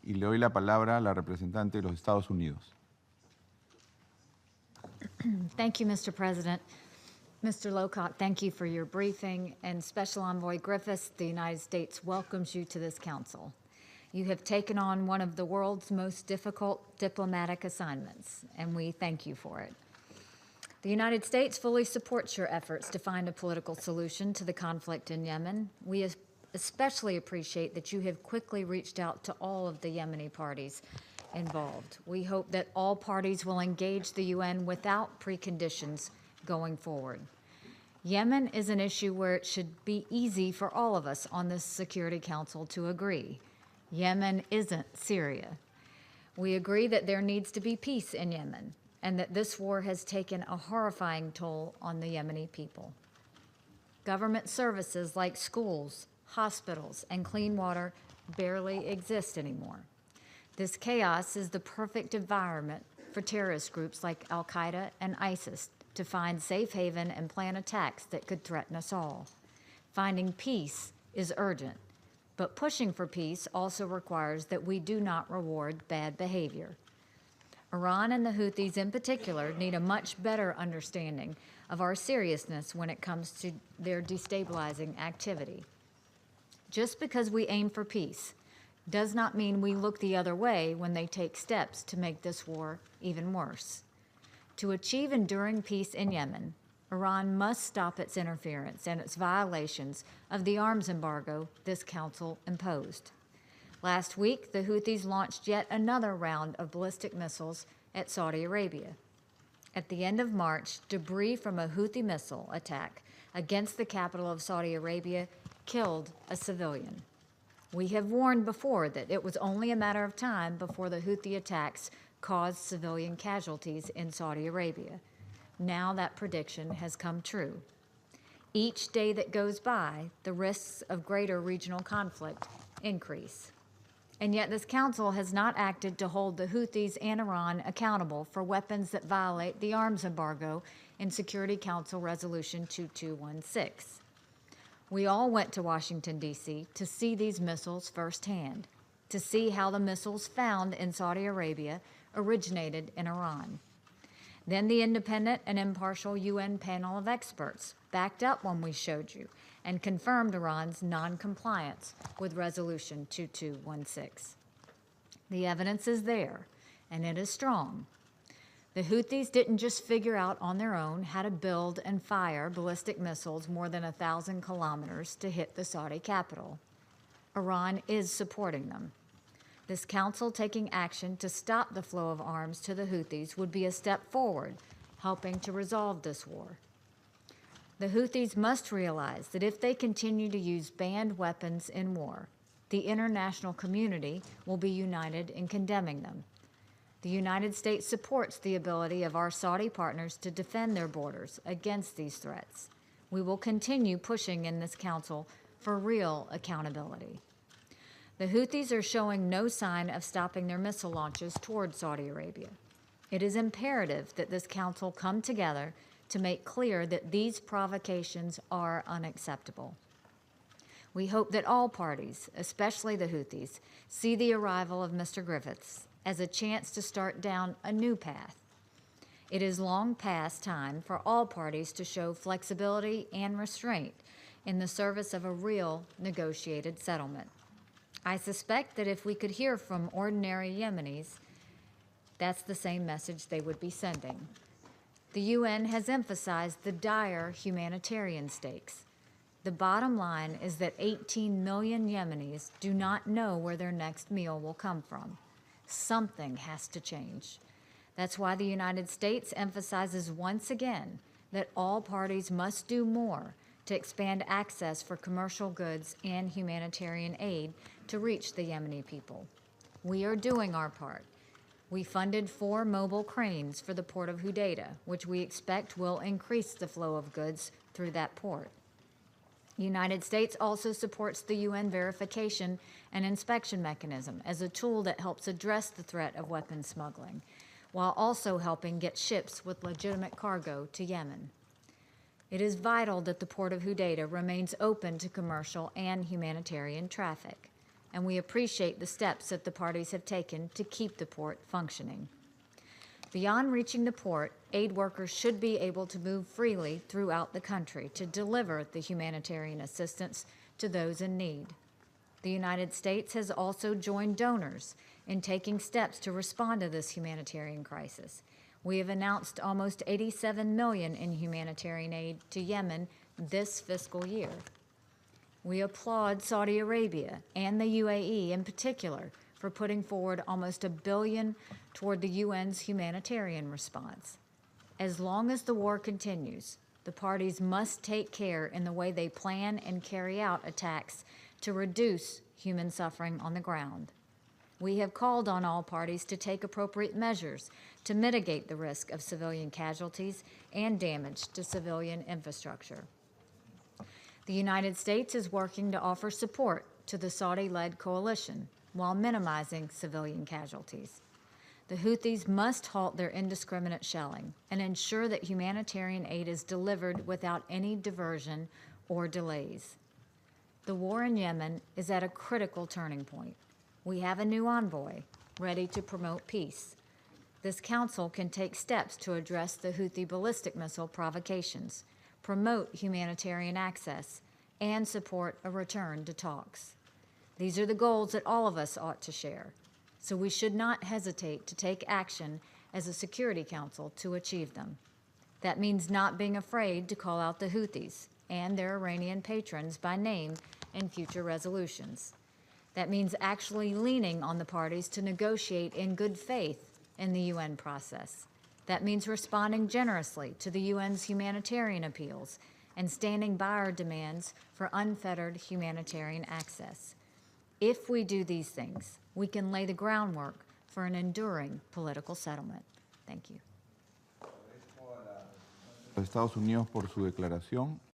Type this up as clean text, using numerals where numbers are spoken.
y le doy la palabra a la representante de los Estados Unidos. Thank you, Mr. President. Mr. Lowcock, thank you for your briefing, and Special Envoy Griffiths, the United States welcomes you to this council. You have taken on one of the world's most difficult diplomatic assignments, and we thank you for it. The United States fully supports your efforts to find a political solution to the conflict in Yemen. We especially appreciate that you have quickly reached out to all of the Yemeni parties involved. We hope that all parties will engage the UN without preconditions going forward. Yemen is an issue where it should be easy for all of us on this Security Council to agree. Yemen isn't Syria. We agree that there needs to be peace in Yemen and that this war has taken a horrifying toll on the Yemeni people. Government services like schools, hospitals, and clean water barely exist anymore. This chaos is the perfect environment for terrorist groups like Al-Qaeda and ISIS to find safe haven and plan attacks that could threaten us all. Finding peace is urgent, but pushing for peace also requires that we do not reward bad behavior. Iran and the Houthis in particular need a much better understanding of our seriousness when it comes to their destabilizing activity. Just because we aim for peace does not mean we look the other way when they take steps to make this war even worse. To achieve enduring peace in Yemen, Iran must stop its interference and its violations of the arms embargo this council imposed. Last week, the Houthis launched yet another round of ballistic missiles at Saudi Arabia. At the end of March, debris from a Houthi missile attack against the capital of Saudi Arabia killed a civilian. We have warned before that it was only a matter of time before the Houthi attacks caused civilian casualties in Saudi Arabia. Now that prediction has come true. Each day that goes by, the risks of greater regional conflict increase. And yet this council has not acted to hold the Houthis and Iran accountable for weapons that violate the arms embargo in Security Council Resolution 2216. We all went to Washington, D.C. to see these missiles firsthand, to see how the missiles found in Saudi Arabia originated in Iran. Then the independent and impartial UN panel of experts backed up when we showed you and confirmed Iran's non-compliance with Resolution 2216. The evidence is there, and it is strong. The Houthis didn't just figure out on their own how to build and fire ballistic missiles more than 1,000 kilometers to hit the Saudi capital. Iran is supporting them. This council taking action to stop the flow of arms to the Houthis would be a step forward, helping to resolve this war. The Houthis must realize that if they continue to use banned weapons in war, the international community will be united in condemning them. The United States supports the ability of our Saudi partners to defend their borders against these threats. We will continue pushing in this council for real accountability. The Houthis are showing no sign of stopping their missile launches toward Saudi Arabia. It is imperative that this council come together to make clear that these provocations are unacceptable. We hope that all parties, especially the Houthis, see the arrival of Mr. Griffiths as a chance to start down a new path. It is long past time for all parties to show flexibility and restraint in the service of a real negotiated settlement. I suspect that if we could hear from ordinary Yemenis, that's the same message they would be sending. The UN has emphasized the dire humanitarian stakes. The bottom line is that 18 million Yemenis do not know where their next meal will come from. Something has to change. That's why the United States emphasizes once again that all parties must do more to expand access for commercial goods and humanitarian aid to reach the Yemeni people. We are doing our part. We funded 4 mobile cranes for the port of Hodeidah, which we expect will increase the flow of goods through that port. The United States also supports the UN verification and inspection mechanism as a tool that helps address the threat of weapons smuggling, while also helping get ships with legitimate cargo to Yemen. It is vital that the port of Hodeidah remains open to commercial and humanitarian traffic. and we appreciate the steps that the parties have taken to keep the port functioning. Beyond reaching the port, aid workers should be able to move freely throughout the country to deliver the humanitarian assistance to those in need. The United States has also joined donors in taking steps to respond to this humanitarian crisis. We have announced almost $87 million in humanitarian aid to Yemen this fiscal year. We applaud Saudi Arabia and the UAE in particular for putting forward almost $1 billion toward the UN's humanitarian response. As long as the war continues, the parties must take care in the way they plan and carry out attacks to reduce human suffering on the ground. We have called on all parties to take appropriate measures to mitigate the risk of civilian casualties and damage to civilian infrastructure. The United States is working to offer support to the Saudi-led coalition while minimizing civilian casualties. The Houthis must halt their indiscriminate shelling and ensure that humanitarian aid is delivered without any diversion or delays. The war in Yemen is at a critical turning point. We have a new envoy ready to promote peace. This council can take steps to address the Houthi ballistic missile provocations, promote humanitarian access, and support a return to talks. These are the goals that all of us ought to share, so we should not hesitate to take action as a Security Council to achieve them. That means not being afraid to call out the Houthis and their Iranian patrons by name in future resolutions. That means actually leaning on the parties to negotiate in good faith in the UN process. That means responding generously to the UN's humanitarian appeals and standing by our demands for unfettered humanitarian access. If we do these things, we can lay the groundwork for an enduring political settlement. Thank you. Los Estados Unidos por su declaración.